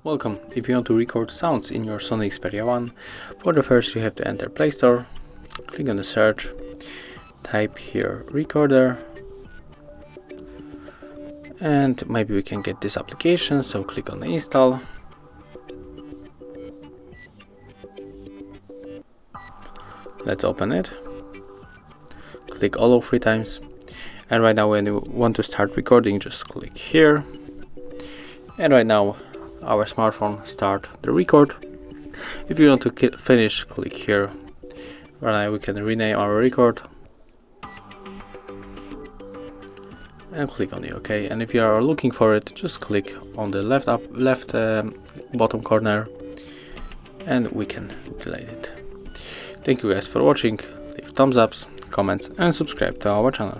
Welcome. If you want to record sounds in your SONY Xperia 1, for the first you have to enter Play Store, click on the search, type here recorder, and maybe we can get this application, so click on the install. Let's open it. Click allow 3 times, and right now when you want to start recording, just click here, and right now our smartphone start the record. If you want to finish, click here. Right now we can rename our record and click on the OK. And if you are looking for it, just click on the left bottom corner and we can delete it. Thank you guys for watching. Leave thumbs ups, comments and subscribe to our channel.